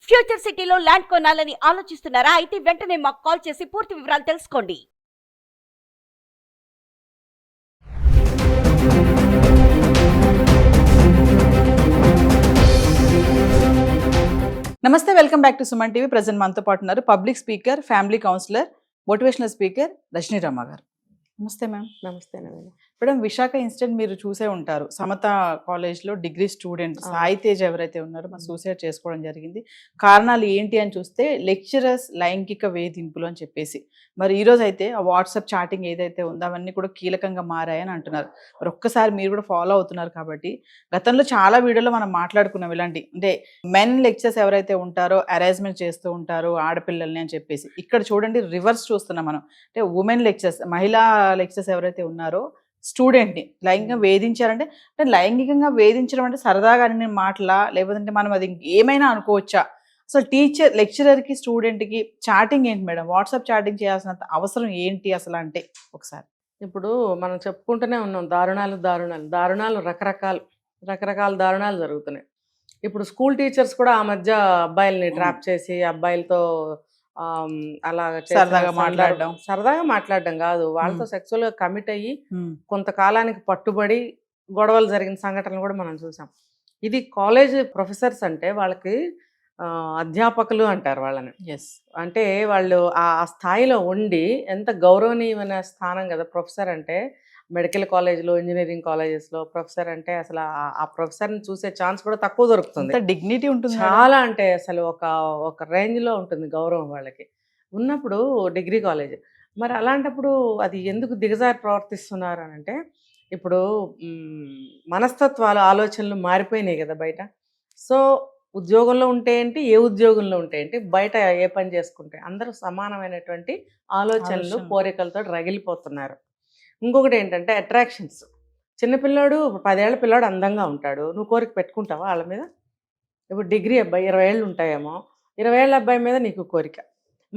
Future సిటీలో land కొనాలని ఆలోచిస్తున్నారా? అయితే వెంటనే మాకు కాల్ చేసి పూర్తి వివరాలు తెలుసుకోండి. నమస్తే, welcome back to Suman TV. Present మనతో పాటు ఉన్నారు public speaker, family counsellor, motivational speaker Rajani Rama గారు. నమస్తే మ్యామ్. నమస్తే నవీన. మేడం, విశాఖ ఇన్సిడెంట్ మీరు చూసే ఉంటారు. సమత కాలేజ్లో డిగ్రీ స్టూడెంట్ సాయి తేజ్ ఎవరైతే ఉన్నారో మన సూసైడ్ చేసుకోవడం జరిగింది. కారణాలు ఏంటి అని చూస్తే లెక్చరర్స్ లైంగిక వేధింపులు అని చెప్పేసి, మరి ఈరోజు అయితే ఆ వాట్సాప్ చాటింగ్ ఏదైతే ఉందో అవన్నీ కూడా కీలకంగా మారాయని అంటున్నారు. మరి ఒక్కసారి మీరు కూడా ఫాలో అవుతున్నారు కాబట్టి, గతంలో చాలా వీడియోలో మనం మాట్లాడుకున్నాం ఇలాంటి, అంటే మెన్ లెక్చర్స్ ఎవరైతే ఉంటారో అరేంజ్మెంట్ చేస్తూ ఉంటారో ఆడపిల్లల్ని అని చెప్పేసి. ఇక్కడ చూడండి రివర్స్ చూస్తున్నాం మనం. అంటే ఉమెన్ లెక్చర్స్, మహిళా లెక్చర్స్ ఎవరైతే ఉన్నారో స్టూడెంట్ని లైంగికంగా వేధించారంటే, అంటే లైంగికంగా వేధించడం అంటే సరదాగా అనే మాటలా, లేకపోతే మనం అది ఏమైనా అనుకోవచ్చా? అసలు టీచర్ లెక్చరర్కి స్టూడెంట్కి చాటింగ్ ఏంటి మేడం? వాట్సాప్ చాటింగ్ చేయాల్సినంత అవసరం ఏంటి అసలు? అంటే ఒకసారి ఇప్పుడు మనం చెప్పుకుంటూనే ఉన్నాం, దారుణాలు రకరకాల దారుణాలు జరుగుతున్నాయి. ఇప్పుడు స్కూల్ టీచర్స్ కూడా ఆ మధ్య అబ్బాయిల్ని ట్రాప్ చేసి అబ్బాయిలతో అలా సరదాగా మాట్లాడడం కాదు, వాళ్ళతో సెక్సువల్ గా కమిట్ అయ్యి కొంతకాలానికి పట్టుబడి గొడవలు జరిగిన సంఘటనలు కూడా మనం చూసాం. ఇది కాలేజ్ ప్రొఫెసర్స్ అంటే వాళ్ళకి అధ్యాపకులు అంటారు వాళ్ళని. అంటే వాళ్ళు ఆ స్థాయిలో ఉండి ఎంత గౌరవనీయమైన స్థానం కదా ప్రొఫెసర్ అంటే. మెడికల్ కాలేజ్లో, ఇంజనీరింగ్ కాలేజెస్లో ప్రొఫెసర్ అంటే అసలు ఆ ప్రొఫెసర్ని చూసే ఛాన్స్ కూడా తక్కువ దొరుకుతుంది. డిగ్నిటీ ఉంటుంది చాలా, అంటే అసలు ఒక రేంజ్లో ఉంటుంది గౌరవం వాళ్ళకి ఉన్నప్పుడు డిగ్రీ కాలేజ్. మరి అలాంటప్పుడు అది ఎందుకు దిగజారి ప్రవర్తిస్తున్నారు అని అంటే, ఇప్పుడు మనస్తత్వాలు, ఆలోచనలు మారిపోయినాయి కదా బయట. సో ఉద్యోగంలో ఉంటే ఏంటి, ఏ ఉద్యోగంలో ఉంటే ఏంటి, బయట ఏ పని చేసుకుంటే అందరూ సమానమైనటువంటి ఆలోచనలు, కోరికలతో రగిలిపోతున్నారు. ఇంకొకటి ఏంటంటే అట్రాక్షన్స్. చిన్నపిల్లాడు, 10 ఏళ్ల పిల్లాడు అందంగా ఉంటాడు, నువ్వు కోరిక పెట్టుకుంటావా వాళ్ళ మీద? ఇప్పుడు డిగ్రీ అబ్బాయి 20 ఏళ్ళు ఉంటాయేమో, 20 ఏళ్ళ అబ్బాయి మీద నీకు కోరిక.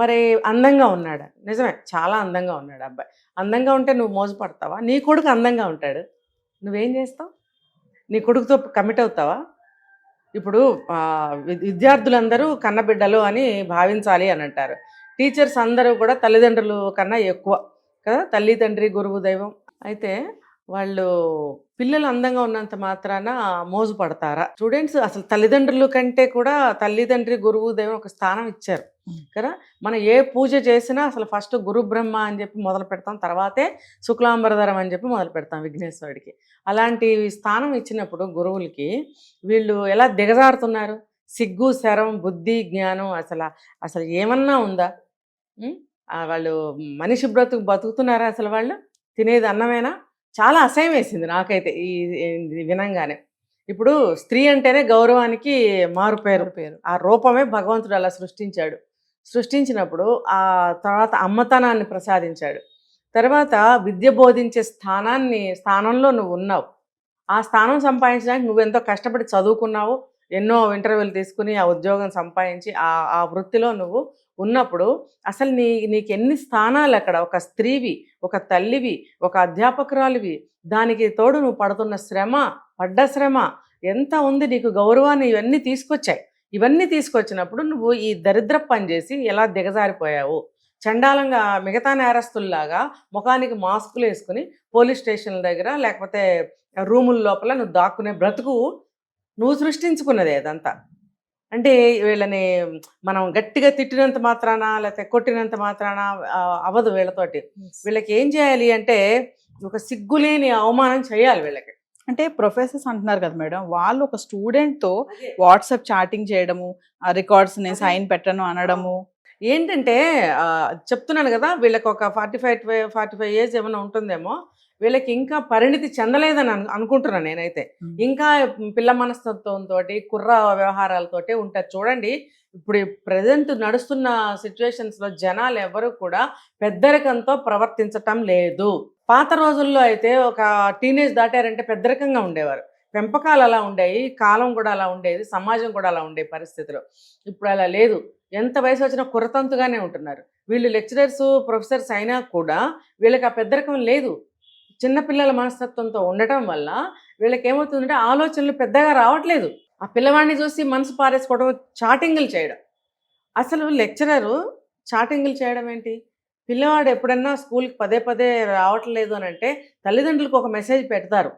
మరి అందంగా ఉన్నాడు, నిజమే చాలా అందంగా ఉన్నాడు అబ్బాయి, అందంగా ఉంటే నువ్వు మోసపడతావా? నీ కొడుకు అందంగా ఉంటాడు, నువ్వేం చేస్తావు? నీ కొడుకుతో కమిట్ అవుతావా? ఇప్పుడు విద్యార్థులందరూ కన్నబిడ్డలు అని భావించాలి అని అంటారు. టీచర్స్ అందరూ కూడా తల్లిదండ్రులు కన్నా ఎక్కువ కదా, తల్లి తండ్రి గురువు దైవం. అయితే వాళ్ళు పిల్లలు అందంగా ఉన్నంత మాత్రాన మోజు పడతారా? స్టూడెంట్స్ అసలు తల్లిదండ్రుల కంటే కూడా తల్లిదండ్రి గురువు దైవం ఒక స్థానం ఇచ్చారు కదా. మనం ఏ పూజ చేసినా అసలు ఫస్ట్ గురు బ్రహ్మ అని చెప్పి మొదలు పెడతాం, తర్వాతే శుక్లాంబరధరం అని చెప్పి మొదలు పెడతాం విఘ్నేశ్వరుడికి. అలాంటి స్థానం ఇచ్చినప్పుడు గురువులకి వీళ్ళు ఎలా దిగజారుతున్నారు? సిగ్గు, శరం, బుద్ధి, జ్ఞానం అసలు ఏమన్నా ఉందా? వాళ్ళు మనిషి బతుకుతున్నారా? అసలు వాళ్ళు తినేది అన్నమేనా? చాలా అసహ్యం వేసింది నాకైతే ఈ వినంగానే. ఇప్పుడు స్త్రీ అంటేనే గౌరవానికి మారు పేరు. ఆ రూపమే భగవంతుడు అలా సృష్టించినప్పుడు ఆ తర్వాత అమ్మతనాన్ని ప్రసాదించాడు. తర్వాత విద్య బోధించే స్థానంలో నువ్వు ఉన్నావు. ఆ స్థానం సంపాదించడానికి నువ్వెంతో కష్టపడి చదువుకున్నావు, ఎన్నో ఇంటర్వ్యూలు తీసుకుని ఆ ఉద్యోగం సంపాదించి ఆ వృత్తిలో నువ్వు ఉన్నప్పుడు అసలు నీకు ఎన్ని స్థానాలు అక్కడ? ఒక స్త్రీవి, ఒక తల్లివి, ఒక అధ్యాపకురాలివి, దానికి తోడు నువ్వు పడ్డ శ్రమ ఎంత ఉంది, నీకు గౌరవాన్ని ఇవన్నీ తీసుకొచ్చాయి. ఇవన్నీ తీసుకొచ్చినప్పుడు నువ్వు ఈ దరిద్ర పని చేసి ఎలా దిగజారిపోయావు? చండాలంగా మిగతా నేరస్తుల్లాగా ముఖానికి మాస్కులు వేసుకుని పోలీస్ స్టేషన్ల దగ్గర లేకపోతే రూముల లోపల నువ్వు దాక్కునే బ్రతుకు నువ్వు సృష్టించుకున్నదే అదంతా. అంటే వీళ్ళని మనం గట్టిగా తిట్టినంత మాత్రాన లేకపోతే కొట్టినంత మాత్రాన అవ్వదు వీళ్ళతోటి. వీళ్ళకి ఏం చేయాలి అంటే ఒక సిగ్గులేని అవమానం చేయాలి వీళ్ళకి. అంటే ప్రొఫెసర్స్ అంటున్నారు కదా మేడం, వాళ్ళు ఒక స్టూడెంట్తో వాట్సాప్ చాటింగ్ చేయడము, ఆ రికార్డ్స్ నేను సైన్ పెట్టను అనడము ఏంటంటే చెప్తున్నాను కదా, వీళ్ళకి ఒక 45 ఏజ్ ఏమైనా ఉంటుందేమో, వీళ్ళకి ఇంకా పరిణితి చెందలేదని అనుకుంటున్నాను నేనైతే. ఇంకా పిల్ల మనస్తత్వంతో, కుర్ర వ్యవహారాలతోటే ఉంటారు. చూడండి, ఇప్పుడు ప్రజెంట్ నడుస్తున్న సిచ్యువేషన్స్లో జనాలు ఎవరు కూడా పెద్దరికంతో ప్రవర్తించటం లేదు. పాత రోజుల్లో అయితే ఒక టీనేజ్ దాటారంటే పెద్దరికంగా ఉండేవారు, పెంపకాలు అలా ఉండేవి, కాలం కూడా అలా ఉండేది, సమాజం కూడా అలా ఉండే పరిస్థితిలో. ఇప్పుడు అలా లేదు, ఎంత వయసు వచ్చినా కుర్రతంతుగానే ఉంటున్నారు వీళ్ళు. లెక్చరర్స్, ప్రొఫెసర్స్ అయినా కూడా వీళ్ళకి ఆ పెద్దరికం లేదు. చిన్నపిల్లల మనస్తత్వంతో ఉండటం వల్ల వీళ్ళకి ఏమవుతుందంటే ఆలోచనలు పెద్దగా రావట్లేదు. ఆ పిల్లవాడిని చూసి మనసు పారేసుకోవడం, చాటింగ్లు చేయడం. అసలు లెక్చరరు చాటింగ్లు చేయడం ఏంటి? పిల్లవాడు ఎప్పుడన్నా స్కూల్‌కి పదే పదే రావట్లేదు అనంటే తల్లిదండ్రులకు ఒక మెసేజ్ పెడతారు.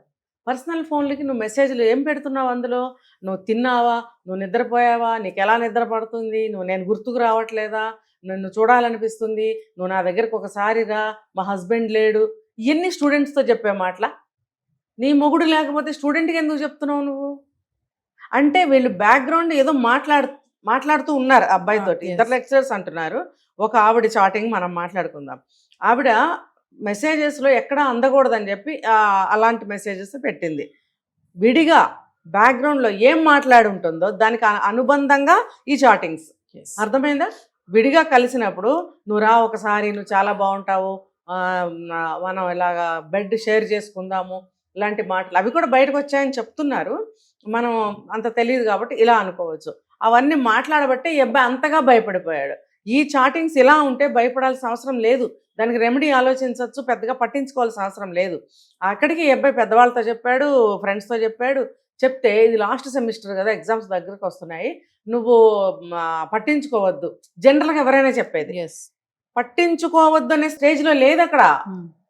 పర్సనల్ ఫోన్‌లకి నువ్వు మెసేజ్‌లు ఏం పెడుతున్నావు అందులో? నువ్వు తిన్నావా? నువ్వు నిద్రపోయావా? నీకెలా నిద్ర పడుతుంది? నేను గుర్తుకు రావట్లేదా? నన్ను చూడాలనిపిస్తుంది. నువ్వు నా దగ్గరికి ఒకసారి రా. మా హస్బెండ్ లేడు. ఇయన్నీ స్టూడెంట్స్‌తో చెప్పే మాటలా? నీ మొగుడు లేకపోతే స్టూడెంట్‌కి ఎందుకు చెప్తున్నావు నువ్వు? అంటే వీళ్ళు బ్యాక్‌గ్రౌండ్ ఏదో మాట్లాడుతూ ఉన్నారు అబ్బాయితోటి. yes. ఇద్దరు లెక్చరర్స్ అంటున్నారు. ఒక ఆవిడ చాటింగ్ మనం మాట్లాడుకుందాం. ఆవిడ మెసేజెస్‌లో ఎక్కడా అందకూడదని చెప్పి అలాంటి మెసేజెస్ పెట్టింది. విడిగా బ్యాక్‌గ్రౌండ్‌లో ఏం మాట్లాడి ఉంటుందో దానికి అనుబంధంగా ఈ చాటింగ్స్. Yes. అర్థమైందా? విడిగా కలిసినప్పుడు నువ్వు రా ఒకసారి, నువ్వు చాలా బాగుంటావు, మనం ఇలాగా బెడ్ షేర్ చేసుకుందాము, ఇలాంటి మాటలు అవి కూడా బయటకు వచ్చాయని చెప్తున్నారు. మనం అంత తెలియదు కాబట్టి ఇలా అనుకోవచ్చు. అవన్నీ మాట్లాడబట్టే ఈ అబ్బాయి అంతగా భయపడిపోయాడు. ఈ చాటింగ్స్ ఇలా ఉంటే భయపడాల్సిన అవసరం లేదు. దానికి రెమెడీ ఆలోచించవచ్చు, పెద్దగా పట్టించుకోవాల్సిన అవసరం లేదు. అక్కడికి ఈ అబ్బాయి పెద్దవాళ్ళతో చెప్పాడు, ఫ్రెండ్స్తో చెప్పాడు. చెప్తే ఇది లాస్ట్ సెమిస్టర్ కదా, ఎగ్జామ్స్ దగ్గరకు వస్తున్నాయి, నువ్వు పట్టించుకోవద్దు. జనరల్గా ఎవరైనా చెప్పేది. Yes. పట్టించుకోవద్దు అనే స్టేజ్లో లేదు అక్కడ.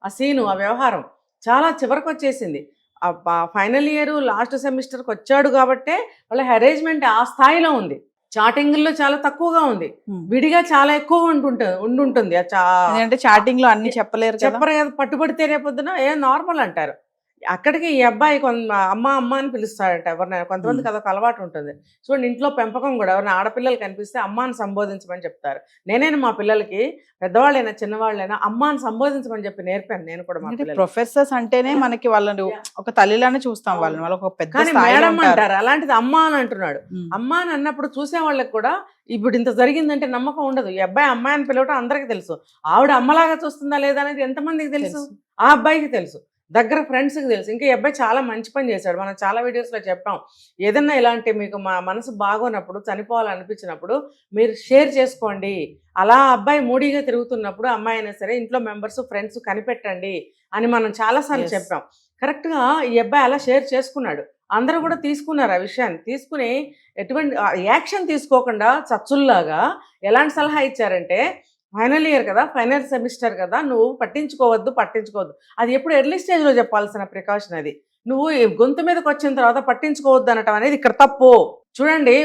ఆ సీను, ఆ వ్యవహారం చాలా చివరికి వచ్చేసింది. ఫైనల్ ఇయర్ లాస్ట్ సెమిస్టర్కి వచ్చాడు కాబట్టే వాళ్ళ హెరేజ్మెంట్ ఆ స్థాయిలో ఉంది. చాటింగ్లో చాలా తక్కువగా ఉంది. విడిగా చాలా ఎక్కువ ఉండుంటుంది. ఎందుకంటే చాటింగ్ లో అన్ని చెప్పలేరు కదా. చెప్పరు కదా, పట్టుబడితే రేపొద్దున నార్మల్ అంటారు. అక్కడికి ఈ అబ్బాయి అమ్మ అమ్మ అని పిలుస్తాడట ఎవరినైనా. కొంతమందికి అదొక అలవాటు ఉంటుంది. చూడండి, ఇంట్లో పెంపకం కూడా ఎవరైనా ఆడపిల్లలు కనిపిస్తే అమ్మ అని సంబోధించమని చెప్తారు. నేనైనా మా పిల్లలకి, పెద్దవాళ్ళైనా చిన్నవాళ్ళైనా అమ్మ అని సంబోధించమని చెప్పి నేర్పాను నేను కూడా మా పిల్లలకి. ప్రొఫెసర్స్ అంటేనే మనకి వాళ్ళని ఒక తల్లిలానే చూస్తాం వాళ్ళని. వాళ్ళకి ఒక పెద్ద కానీ స్థాయిలో మేడం ఉంటారు. అంటారు, అలాంటిది అమ్మ అని అంటున్నాడు. అమ్మ అని అన్నప్పుడు చూసే వాళ్ళకి కూడా ఇప్పుడు ఇంత జరిగిందంటే నమ్మకం ఉండదు. ఈ అబ్బాయి అమ్మాయి అని పిలవటం అందరికీ తెలుసు. ఆవిడ అమ్మలాగా చూస్తుందా లేదా అనేది ఎంతమందికి తెలుసు? ఆ అబ్బాయికి తెలుసు, దగ్గర ఫ్రెండ్స్కి తెలుసు. ఇంకా ఈ అబ్బాయి చాలా మంచి పని చేశాడు. మనం చాలా వీడియోస్లో చెప్పాం, ఏదన్నా ఇలాంటి మీకు మా మనసు బాగోనప్పుడు, చనిపోవాలనిపించినప్పుడు మీరు షేర్ చేసుకోండి. అలా అబ్బాయి మూడీగా తిరుగుతున్నప్పుడు అమ్మాయి అయినా సరే ఇంట్లో మెంబర్స్, ఫ్రెండ్స్ కనిపెట్టండి అని మనం చాలాసార్లు Yes. చెప్పాం. కరెక్ట్గా ఈ అబ్బాయి అలా షేర్ చేసుకున్నాడు. అందరూ కూడా తీసుకున్నారు ఆ విషయాన్ని. తీసుకుని ఎటువంటి యాక్షన్ తీసుకోకుండా చచ్చుల్లాగా ఎలాంటి సలహా ఇచ్చారంటే, ఫైనల్ ఇయర్ కదా, ఫైనల్ సెమిస్టర్ కదా, నువ్వు పట్టించుకోవద్దు. అది ఎప్పుడు ఎర్లీ స్టేజ్లో చెప్పాల్సిన ప్రికాషన్ అది. నువ్వు ఈ గొంతు మీదకి వచ్చిన తర్వాత పట్టించుకోవద్దు అనటం అనేది ఇక్కడ తప్పు. చూడండి,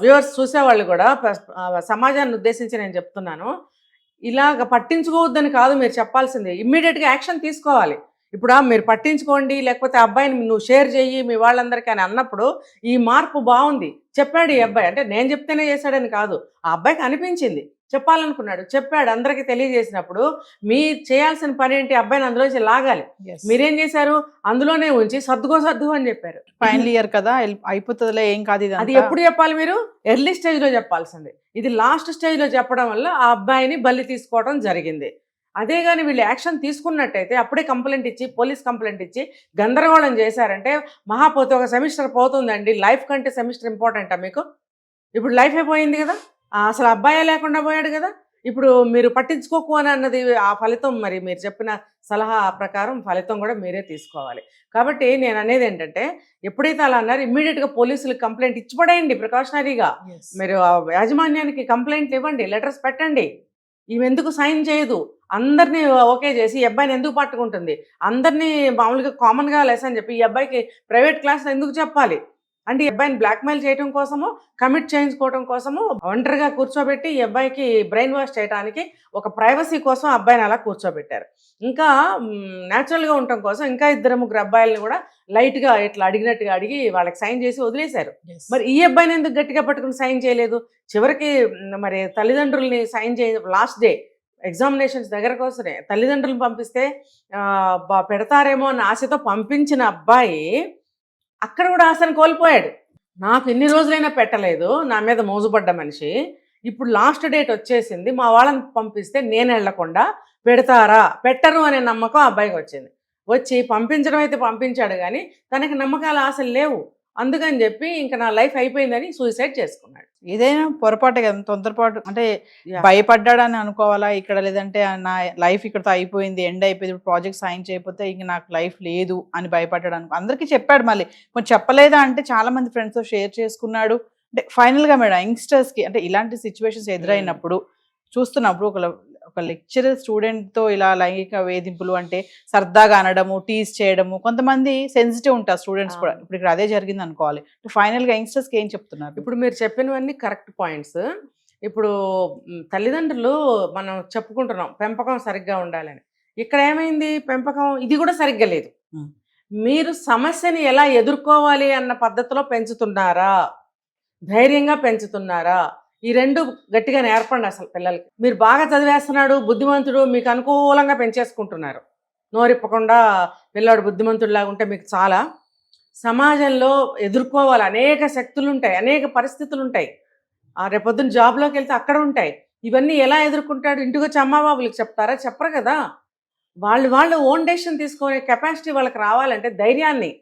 వ్యూవర్స్ చూసేవాళ్ళు కూడా, సమాజాన్ని ఉద్దేశించి నేను చెప్తున్నాను, ఇలాగ పట్టించుకోవద్దని కాదు మీరు చెప్పాల్సింది, ఇమ్మీడియట్గా యాక్షన్ తీసుకోవాలి. ఇప్పుడు మీరు పట్టించుకోండి, లేకపోతే అబ్బాయిని నువ్వు షేర్ చెయ్యి మీ వాళ్ళందరికీ అని అన్నప్పుడు ఈ మార్పు బాగుంది. చెప్పాడు ఈ అబ్బాయి, అంటే నేను చెప్తేనే చేశాడని కాదు, ఆ అబ్బాయికి అనిపించింది, చెప్పాలనుకున్నాడు, చెప్పాడు. అందరికీ తెలియజేసినప్పుడు మీ చేయాల్సిన పని ఏంటి? అబ్బాయిని అందులోంచి లాగాలి. Yes. మీరేం చేశారు? అందులోనే ఉంచి సర్దుకో అని చెప్పారు. ఫైనల్ ఇయర్ కదా, అయిపోతుందిలే, ఏం కాదు ఇది. అది ఎప్పుడు చెప్పాలి? మీరు ఎర్లీ స్టేజ్లో చెప్పాల్సింది. ఇది లాస్ట్ స్టేజ్లో చెప్పడం వల్ల ఆ అబ్బాయిని బలి తీసుకోవడం జరిగింది. అదే కానీ వీళ్ళు యాక్షన్ తీసుకున్నట్టయితే, అప్పుడే కంప్లైంట్ ఇచ్చి, పోలీస్ కంప్లైంట్ ఇచ్చి గందరగోళం చేశారంటే, మహాపోతే ఒక సెమిస్టర్ పోతుందండి. లైఫ్ కంటే సెమిస్టర్ ఇంపార్టెంటా మీకు? ఇప్పుడు లైఫ్ అయిపోయింది కదా, అసలు అబ్బాయే లేకుండా పోయాడు కదా. ఇప్పుడు మీరు పట్టించుకోకు అని అన్నది ఆ ఫలితం, మరి మీరు చెప్పిన సలహా ప్రకారం ఫలితం కూడా మీరే తీసుకోవాలి. కాబట్టి నేను అనేది ఏంటంటే, ఎప్పుడైతే అలా అన్నారు ఇమ్మీడియట్గా పోలీసులకు కంప్లైంట్ ఇచ్చి పడేయండి. ప్రికాషనరీగా Yes. మీరు యాజమాన్యానికి కంప్లైంట్లు ఇవ్వండి, లెటర్స్ పెట్టండి. ఈమె ఎందుకు సైన్ చేయదు, అందరినీ ఓకే చేసి ఈ అబ్బాయిని ఎందుకు పట్టుకుంటుంది, అందరినీ మామూలుగా కామన్గా లెసన్ చెప్పి ఈ అబ్బాయికి ప్రైవేట్ క్లాస్లో ఎందుకు చెప్పాలి అంటే, ఈ అబ్బాయిని బ్లాక్మెయిల్ చేయడం కోసము, కమిట్ చేయించుకోవడం కోసము, ఒంటరిగా కూర్చోబెట్టి ఈ అబ్బాయికి బ్రెయిన్ వాష్ చేయడానికి, ఒక ప్రైవసీ కోసం అబ్బాయిని అలా కూర్చోబెట్టారు. ఇంకా న్యాచురల్గా ఉండటం కోసం ఇంకా 2-3 అబ్బాయిలని కూడా లైట్గా ఇట్లా అడిగినట్టుగా అడిగి వాళ్ళకి సైన్ చేసి వదిలేశారు. Yes. మరి ఈ అబ్బాయిని ఎందుకు గట్టిగా పట్టుకుని సైన్ చేయలేదు? చివరికి మరి తల్లిదండ్రుల్ని సైన్ లాస్ట్ డే ఎగ్జామినేషన్స్ దగ్గరకు వస్తున్నాయి, తల్లిదండ్రులను పంపిస్తే పెడతారేమో అన్న ఆశతో పంపించిన అబ్బాయి అక్కడ కూడా ఆశను కోల్పోయాడు. నాకు ఇన్ని రోజులైనా పెట్టలేదు, నా మీద మోజుపడ్డ మనిషి, ఇప్పుడు లాస్ట్ డేట్ వచ్చేసింది, మా వాళ్ళని పంపిస్తే నేను వెళ్లకుండా పెట్టరు అనే నమ్మకం అబ్బాయికి వచ్చింది. వచ్చి పంపించడం అయితే పంపించాడు, కానీ తనకి నమ్మకాల ఆశలు లేవు. అందుకని చెప్పి ఇంకా నా లైఫ్ అయిపోయిందని సూసైడ్ చేసుకున్నాడు. ఏదైనా పొరపాటే కదా, తొందరపాటు అంటే Yeah. భయపడ్డాడని అనుకోవాలా ఇక్కడ, లేదంటే నా లైఫ్ ఇక్కడతో అయిపోయింది, ఎండ్ అయిపోయింది, ఇప్పుడు ప్రాజెక్ట్ సైన్ చేయకపోతే ఇంక నాకు లైఫ్ లేదు అని భయపడ్డాడు అనుకో. అందరికీ చెప్పాడు, మళ్ళీ కొంచెం చెప్పలేదా అంటే చాలా మంది ఫ్రెండ్స్తో షేర్ చేసుకున్నాడు. అంటే ఫైనల్గా మేడం యంగ్స్టర్స్కి అంటే ఇలాంటి సిచ్యువేషన్స్ ఎదురైనప్పుడు చూస్తున్నప్పుడు ఒక లెక్చరర్ స్టూడెంట్తో ఇలా లైంగిక వేధింపులు అంటే సరదాగా అనడము, టీజ్ చేయడము, కొంతమంది సెన్సిటివ్ ఉంటారు స్టూడెంట్స్ కూడా. ఇప్పుడు ఇక్కడ అదే జరిగింది అనుకోవాలి. ఫైనల్గా యంగ్స్టర్స్కి ఏం చెప్తున్నారు? ఇప్పుడు మీరు చెప్పినవన్నీ కరెక్ట్ పాయింట్స్. ఇప్పుడు తల్లిదండ్రులు మనం చెప్పుకుంటున్నాం పెంపకం సరిగ్గా ఉండాలని. ఇక్కడ ఏమైంది, పెంపకం ఇది కూడా సరిగ్గా లేదు. మీరు సమస్యని ఎలా ఎదుర్కోవాలి అన్న పద్ధతిలో పెంచుతున్నారా, ధైర్యంగా పెంచుతున్నారా, ఈ రెండు గట్టిగా నేర్పండి అసలు పిల్లలకి. మీరు బాగా చదివేస్తున్నాడు, బుద్ధిమంతుడు, మీకు అనుకూలంగా పెంచేసుకుంటున్నారు. నోరిప్పకుండా పిల్లాడు బుద్ధిమంతుడిలాగా ఉంటే మీకు చాలా. సమాజంలో ఎదుర్కోవాలి, అనేక శక్తులు ఉంటాయి, అనేక పరిస్థితులు ఉంటాయి. రేపొద్దున జాబ్లోకి వెళ్తే అక్కడ ఉంటాయి. ఇవన్నీ ఎలా ఎదుర్కొంటాడు? ఇంటికి వచ్చి అమ్మా బాబులకు చెప్తారా? చెప్పరు కదా. వాళ్ళు ఓన్ డెసిషన్ తీసుకునే కెపాసిటీ వాళ్ళకి రావాలంటే ధైర్యాన్ని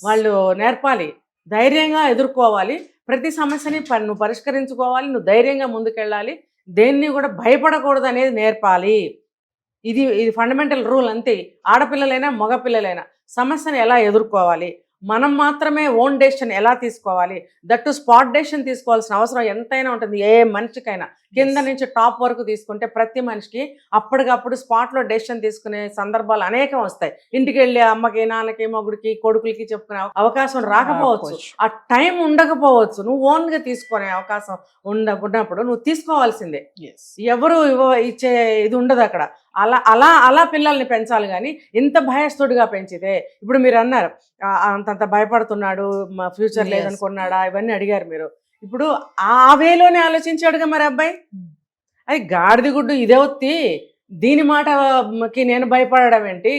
వాళ్ళు నేర్పాలి. ధైర్యంగా ఎదుర్కోవాలి, ప్రతి సమస్యని నువ్వు పరిష్కరించుకోవాలి, నువ్వు ధైర్యంగా ముందుకెళ్ళాలి, దేన్ని కూడా భయపడకూడదు అనేది నేర్పాలి. ఇది ఫండమెంటల్ రూల్ అంతే. ఆడపిల్లలైనా మగపిల్లలైనా సమస్యను ఎలా ఎదుర్కోవాలి, మనం మాత్రమే ఓన్ డెసిషన్ ఎలా తీసుకోవాలి, దట్టు స్పాట్ డెసిషన్ తీసుకోవాల్సిన అవసరం ఎంతైనా ఉంటుంది ఏ మనిషికైనా. కింద నుంచి టాప్ వరకు తీసుకుంటే ప్రతి మనిషికి అప్పటికప్పుడు స్పాట్లో డెసిషన్ తీసుకునే సందర్భాలు అనేకం వస్తాయి. ఇంటికి వెళ్ళి అమ్మకి, నాన్నకి, మొగుడికి, కొడుకులకి చెప్పుకునే అవకాశం రాకపోవచ్చు, ఆ టైం ఉండకపోవచ్చు. నువ్వు ఓన్గా తీసుకునే అవకాశం ఉన్నప్పుడు నువ్వు తీసుకోవాల్సిందే. ఎవరు ఇచ్చే ఇది ఉండదు అక్కడ. అలా పిల్లల్ని పెంచాలి. కానీ ఇంత భయస్తుడిగా పెంచితే, ఇప్పుడు మీరు అన్నారు అంతంత భయపడుతున్నాడు, మా ఫ్యూచర్ లేదనుకున్నాడా, ఇవన్నీ అడిగారు మీరు. ఇప్పుడు ఆ వేలోనే ఆలోచించాడుగా మరి అబ్బాయి. అది గాడిది గుడ్డు ఇదే ఒత్తి దీని మాటకి నేను భయపడడం ఏంటి?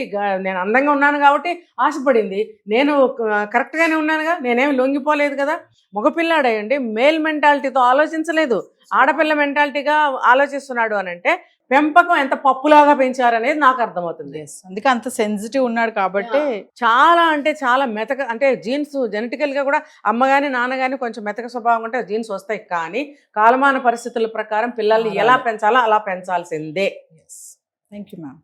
నేను అందంగా ఉన్నాను కాబట్టి ఆశపడింది, నేను కరెక్ట్గానే ఉన్నానుగా, నేనేమి లొంగిపోలేదు కదా. మగపిల్లాడండి మేల్ మెంటాలిటీతో ఆలోచించలేదు, ఆడపిల్ల మెంటాలిటీగా ఆలోచిస్తున్నాడు అని అంటే పెంపకం ఎంత పప్పులాగా పెంచారనేది నాకు అర్థమవుతుంది. అందుకే అంత సెన్సిటివ్ ఉన్నాడు కాబట్టి చాలా అంటే చాలా మెతక, అంటే జీన్స్ జెనెటికల్గా కూడా అమ్మ కానీ నాన్న కానీ కొంచెం మెతక స్వభావం ఉంటే జీన్స్ వస్తాయి. కానీ కాలమాన పరిస్థితుల ప్రకారం పిల్లల్ని ఎలా పెంచాలో అలా పెంచాల్సిందే. Thank you ma'am.